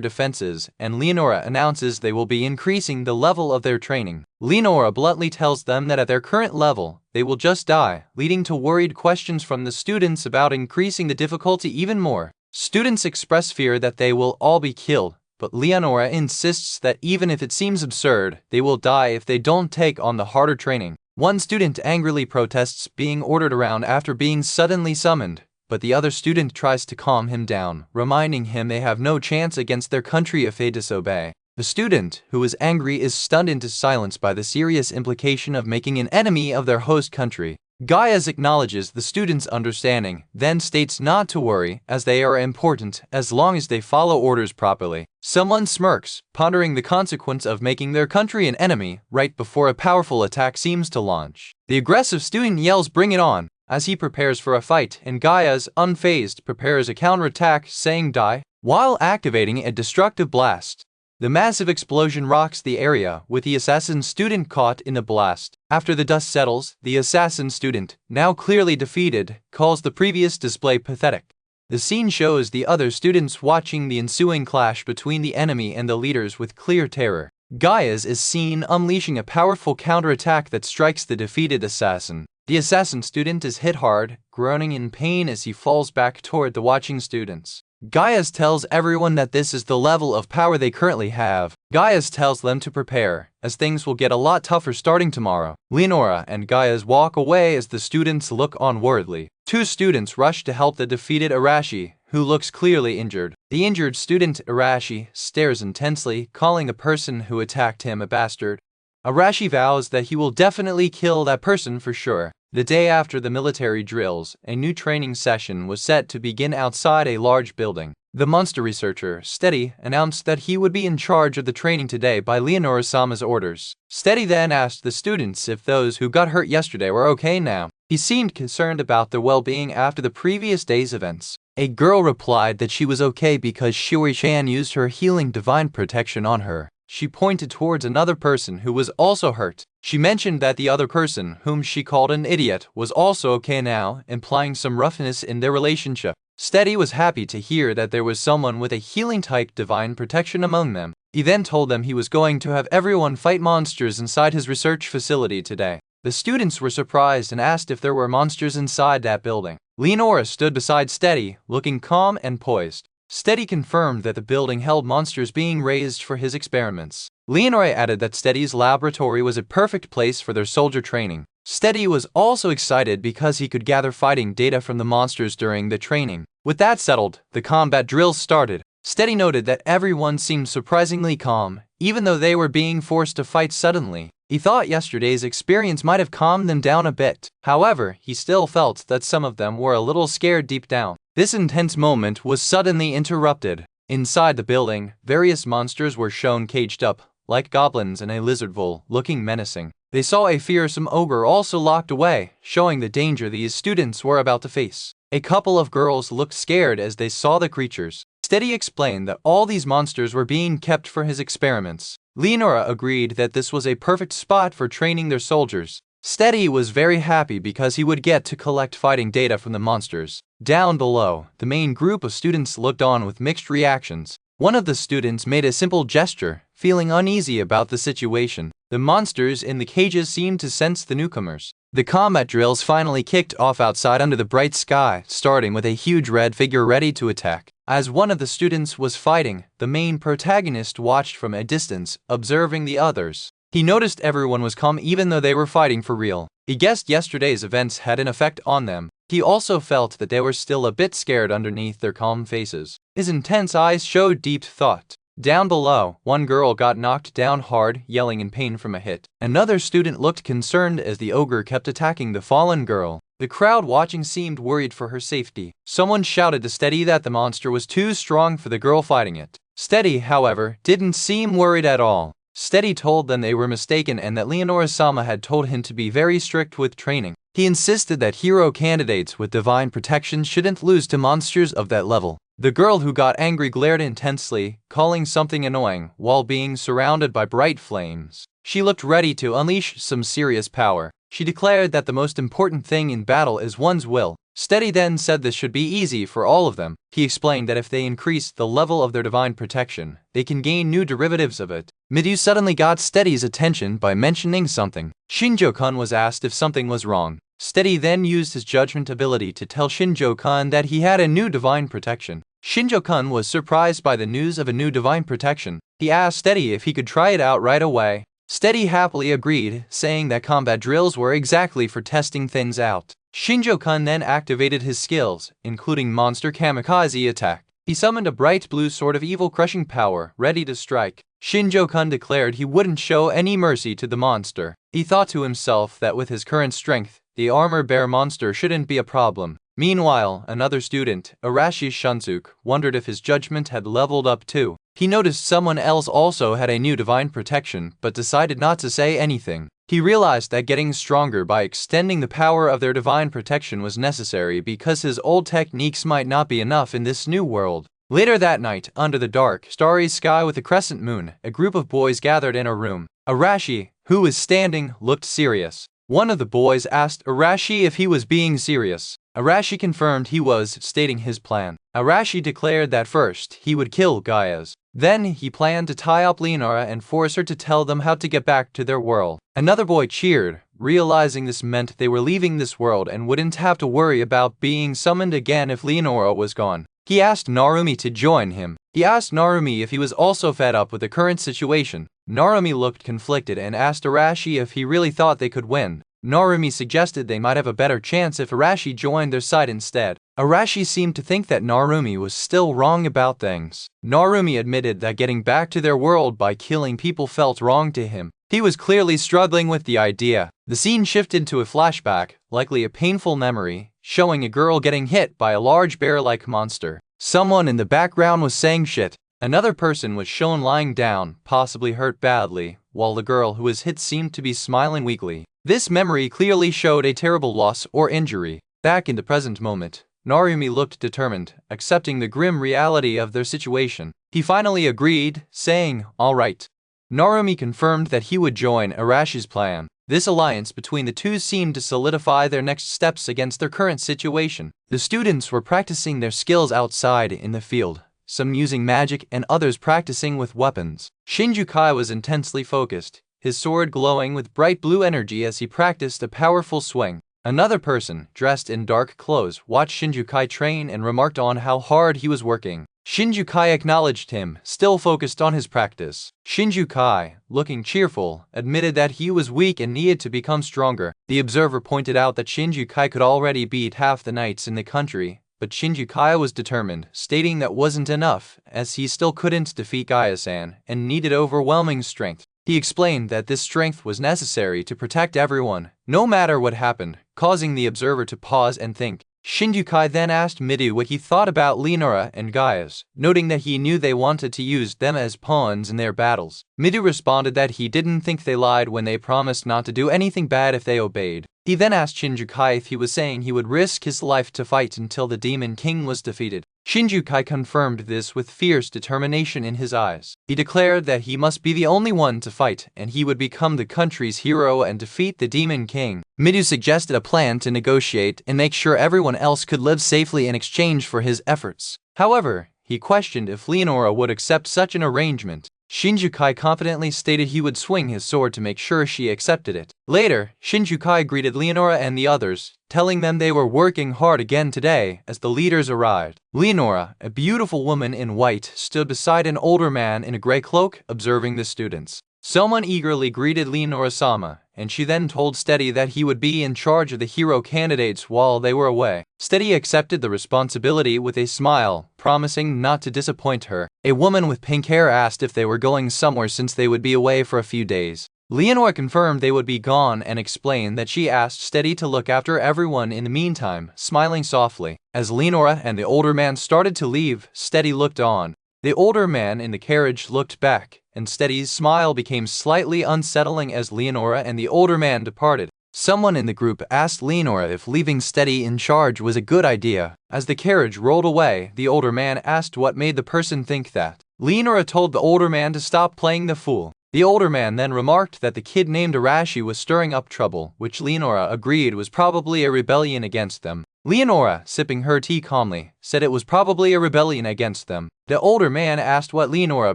defenses, and Leonora announces they will be increasing the level of their training. Leonora bluntly tells them that at their current level, they will just die, leading to worried questions from the students about increasing the difficulty even more. Students express fear that they will all be killed, but Leonora insists that even if it seems absurd, they will die if they don't take on the harder training. One student angrily protests being ordered around after being suddenly summoned, but the other student tries to calm him down, reminding him they have no chance against their country if they disobey. The student, who is angry, is stunned into silence by the serious implication of making an enemy of their host country. Gaius acknowledges the students' understanding, then states not to worry, as they are important as long as they follow orders properly. Someone smirks, pondering the consequence of making their country an enemy right before a powerful attack seems to launch. The aggressive student yells, "Bring it on!" as he prepares for a fight, and Gaius, unfazed, prepares a counterattack, saying "Die," while activating a destructive blast. The massive explosion rocks the area, with the assassin student caught in the blast. After the dust settles, the assassin student, now clearly defeated, calls the previous display pathetic. The scene shows the other students watching the ensuing clash between the enemy and the leaders with clear terror. Gaius is seen unleashing a powerful counterattack that strikes the defeated assassin. The assassin student is hit hard, groaning in pain as he falls back toward the watching students. Gaius tells everyone that this is the level of power they currently have. Gaius tells them to prepare, as things will get a lot tougher starting tomorrow. Leonora and Gaius walk away as the students look on worriedly. Two students rush to help the defeated Arashi, who looks clearly injured. The injured student, Arashi, stares intensely, calling the person who attacked him a bastard. Arashi vows that he will definitely kill that person for sure. The day after the military drills, a new training session was set to begin outside a large building. The monster researcher, Steady, announced that he would be in charge of the training today by Leonora-sama's orders. Steady then asked the students if those who got hurt yesterday were okay now. He seemed concerned about their well-being after the previous day's events. A girl replied that she was okay because Shiori-chan used her healing divine protection on her. She pointed towards another person who was also hurt. She mentioned that the other person, whom she called an idiot, was also okay now, implying some roughness in their relationship. Steady was happy to hear that there was someone with a healing-type divine protection among them. He then told them he was going to have everyone fight monsters inside his research facility today. The students were surprised and asked if there were monsters inside that building. Leonora stood beside Steady, looking calm and poised. Steady confirmed that the building held monsters being raised for his experiments. Leonora added that Steady's laboratory was a perfect place for their soldier training. Steady was also excited because he could gather fighting data from the monsters during the training. With that settled, the combat drills started. Steady noted that everyone seemed surprisingly calm, even though they were being forced to fight suddenly. He thought yesterday's experience might have calmed them down a bit. However, he still felt that some of them were a little scared deep down. This intense moment was suddenly interrupted. Inside the building, various monsters were shown caged up, like goblins and a lizardvole, looking menacing. They saw a fearsome ogre also locked away, showing the danger these students were about to face. A couple of girls looked scared as they saw the creatures. Steady explained that all these monsters were being kept for his experiments. Leonora agreed that this was a perfect spot for training their soldiers. Steady was very happy because he would get to collect fighting data from the monsters. Down below, the main group of students looked on with mixed reactions. One of the students made a simple gesture, feeling uneasy about the situation. The monsters in the cages seemed to sense the newcomers. The combat drills finally kicked off outside under the bright sky, starting with a huge red figure ready to attack. As one of the students was fighting, the main protagonist watched from a distance, observing the others. He noticed everyone was calm even though they were fighting for real. He guessed yesterday's events had an effect on them. He also felt that they were still a bit scared underneath their calm faces. His intense eyes showed deep thought. Down below, one girl got knocked down hard, yelling in pain from a hit. Another student looked concerned as the ogre kept attacking the fallen girl. The crowd watching seemed worried for her safety. Someone shouted to Steady that the monster was too strong for the girl fighting it. Steady, however, didn't seem worried at all. Steady told them they were mistaken and that Leonora-sama had told him to be very strict with training. He insisted that hero candidates with divine protection shouldn't lose to monsters of that level. The girl who got angry glared intensely, calling something annoying, while being surrounded by bright flames. She looked ready to unleash some serious power. She declared that the most important thing in battle is one's will. Steady then said this should be easy for all of them. He explained that if they increase the level of their divine protection, they can gain new derivatives of it. Midu suddenly got Steady's attention by mentioning something. Shinjo-kun was asked if something was wrong. Steady then used his judgment ability to tell Shinjo-kun that he had a new divine protection. Shinjo-kun was surprised by the news of a new divine protection. He asked Steady if he could try it out right away. Steady happily agreed, saying that combat drills were exactly for testing things out. Shinjo-kun then activated his skills, including monster kamikaze attack. He summoned a bright blue sword of evil crushing power, ready to strike. Shinjo-kun declared he wouldn't show any mercy to the monster. He thought to himself that with his current strength, The armor bear monster shouldn't be a problem. Meanwhile, another student, Arashi Shunsuke, wondered if his judgment had leveled up too. He noticed someone else also had a new divine protection, but decided not to say anything. He realized that getting stronger by extending the power of their divine protection was necessary because his old techniques might not be enough in this new world. Later that night, under the dark, starry sky with a crescent moon, a group of boys gathered in a room. Arashi, who was standing, looked serious. One of the boys asked Arashi if he was being serious. Arashi confirmed he was, stating his plan. Arashi declared that first, he would kill Gaias. Then, he planned to tie up Leonora and force her to tell them how to get back to their world. Another boy cheered, realizing this meant they were leaving this world and wouldn't have to worry about being summoned again if Leonora was gone. He asked Narumi to join him. He asked Narumi if he was also fed up with the current situation. Narumi looked conflicted and asked Arashi if he really thought they could win. Narumi suggested they might have a better chance if Arashi joined their side instead. Arashi seemed to think that Narumi was still wrong about things. Narumi admitted that getting back to their world by killing people felt wrong to him. He was clearly struggling with the idea. The scene shifted to a flashback, likely a painful memory, showing a girl getting hit by a large bear-like monster. Someone in the background was saying shit. Another person was shown lying down, possibly hurt badly, while the girl who was hit seemed to be smiling weakly. This memory clearly showed a terrible loss or injury. Back in the present moment, Narumi looked determined, accepting the grim reality of their situation. He finally agreed, saying, "All right." Narumi confirmed that he would join Arashi's plan. This alliance between the two seemed to solidify their next steps against their current situation. The students were practicing their skills outside in the field, some using magic and others practicing with weapons. Shinjukai was intensely focused, his sword glowing with bright blue energy as he practiced a powerful swing. Another person, dressed in dark clothes, watched Shinjukai train and remarked on how hard he was working. Shinjukai acknowledged him, still focused on his practice. Shinjukai, looking cheerful, admitted that he was weak and needed to become stronger. The observer pointed out that Shinjukai could already beat half the knights in the country, but Shinjukai was determined, stating that wasn't enough, as he still couldn't defeat Gaia-san and needed overwhelming strength. He explained that this strength was necessary to protect everyone, no matter what happened, causing the observer to pause and think. Shinjukai then asked Midu what he thought about Leonora and Gaius, noting that he knew they wanted to use them as pawns in their battles. Midu responded that he didn't think they lied when they promised not to do anything bad if they obeyed. He then asked Shinjukai if he was saying he would risk his life to fight until the Demon King was defeated. Shinjukai confirmed this with fierce determination in his eyes. He declared that he must be the only one to fight and he would become the country's hero and defeat the Demon King. Midu suggested a plan to negotiate and make sure everyone else could live safely in exchange for his efforts. However, he questioned if Leonora would accept such an arrangement. Shinjukai confidently stated he would swing his sword to make sure she accepted it. Later, Shinjukai greeted Leonora and the others, telling them they were working hard again today as the leaders arrived. Leonora, a beautiful woman in white, stood beside an older man in a gray cloak, observing the students. Someone eagerly greeted Leonora-sama, and she then told Steady that he would be in charge of the hero candidates while they were away. Steady accepted the responsibility with a smile, promising not to disappoint her. A woman with pink hair asked if they were going somewhere since they would be away for a few days. Leonora confirmed they would be gone and explained that she asked Steady to look after everyone in the meantime, smiling softly. As Leonora and the older man started to leave, Steady looked on. The older man in the carriage looked back, and Steady's smile became slightly unsettling as Leonora and the older man departed. Someone in the group asked Leonora if leaving Steady in charge was a good idea. As the carriage rolled away, the older man asked what made the person think that. Leonora told the older man to stop playing the fool. The older man then remarked that the kid named Arashi was stirring up trouble, which Leonora agreed was probably a rebellion against them. Leonora, sipping her tea calmly, said it was probably a rebellion against them. The older man asked what Leonora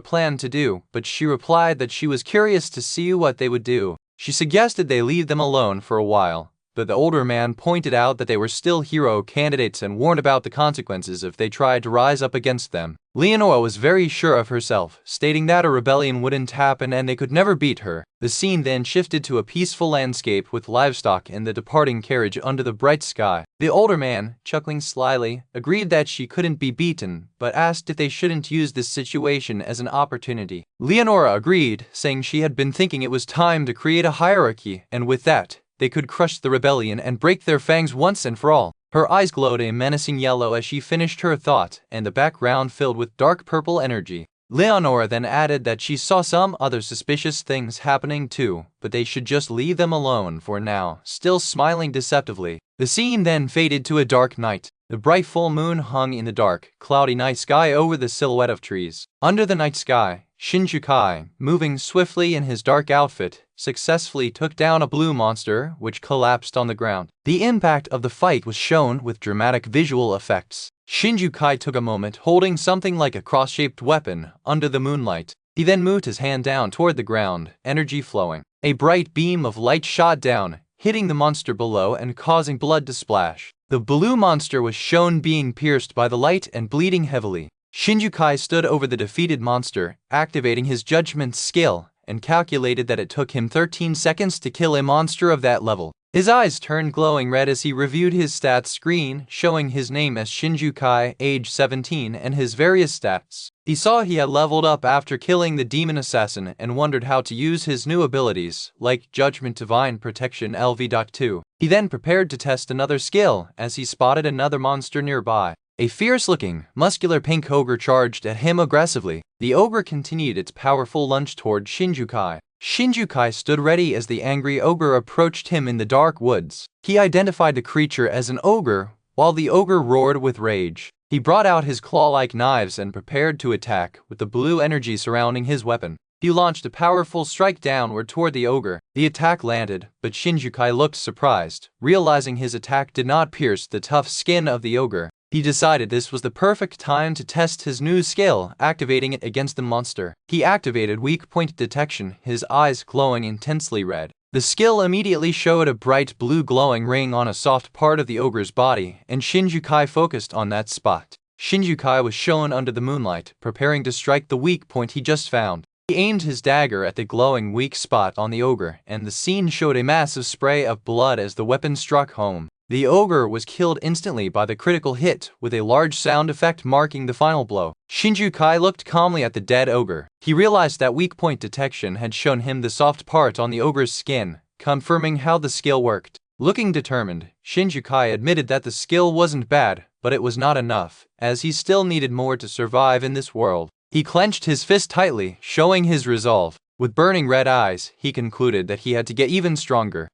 planned to do, but she replied that she was curious to see what they would do. She suggested they leave them alone for a while, but the older man pointed out that they were still hero candidates and warned about the consequences if they tried to rise up against them. Leonora was very sure of herself, stating that a rebellion wouldn't happen and they could never beat her. The scene then shifted to a peaceful landscape with livestock and the departing carriage under the bright sky. The older man, chuckling slyly, agreed that she couldn't be beaten, but asked if they shouldn't use this situation as an opportunity. Leonora agreed, saying she had been thinking it was time to create a hierarchy, and with that, they could crush the rebellion and break their fangs once and for all. Her eyes glowed a menacing yellow as she finished her thought, and the background filled with dark purple energy. Leonora then added that she saw some other suspicious things happening too, but they should just leave them alone for now, still smiling deceptively. The scene then faded to a dark night. The bright full moon hung in the dark, cloudy night sky over the silhouette of trees. Under the night sky, Shinjukai, moving swiftly in his dark outfit, successfully took down a blue monster which collapsed on the ground. The impact of the fight was shown with dramatic visual effects. Shinjukai took a moment holding something like a cross-shaped weapon under the moonlight. He then moved his hand down toward the ground, energy flowing. A bright beam of light shot down, hitting the monster below and causing blood to splash. The blue monster was shown being pierced by the light and bleeding heavily. Shinjukai stood over the defeated monster, activating his judgment skill, and calculated that it took him 13 seconds to kill a monster of that level. His eyes turned glowing red as he reviewed his stats screen, showing his name as Shinjukai, age 17, and his various stats. He saw he had leveled up after killing the demon assassin and wondered how to use his new abilities, like Judgment Divine Protection LV.2. He then prepared to test another skill as he spotted another monster nearby. A fierce-looking, muscular pink ogre charged at him aggressively. The ogre continued its powerful lunge toward Shinjukai. Shinjukai stood ready as the angry ogre approached him in the dark woods. He identified the creature as an ogre, while the ogre roared with rage. He brought out his claw-like knives and prepared to attack, with the blue energy surrounding his weapon. He launched a powerful strike downward toward the ogre. The attack landed, but Shinjukai looked surprised, realizing his attack did not pierce the tough skin of the ogre. He decided this was the perfect time to test his new skill, activating it against the monster. He activated weak point detection, his eyes glowing intensely red. The skill immediately showed a bright blue glowing ring on a soft part of the ogre's body, and Shinjukai focused on that spot. Shinjukai was shown under the moonlight, preparing to strike the weak point he just found. He aimed his dagger at the glowing weak spot on the ogre, and the scene showed a massive spray of blood as the weapon struck home. The ogre was killed instantly by the critical hit, with a large sound effect marking the final blow. Shinjukai looked calmly at the dead ogre. He realized that weak point detection had shown him the soft part on the ogre's skin, confirming how the skill worked. Looking determined, Shinjukai admitted that the skill wasn't bad, but it was not enough, as he still needed more to survive in this world. He clenched his fist tightly, showing his resolve. With burning red eyes, he concluded that he had to get even stronger.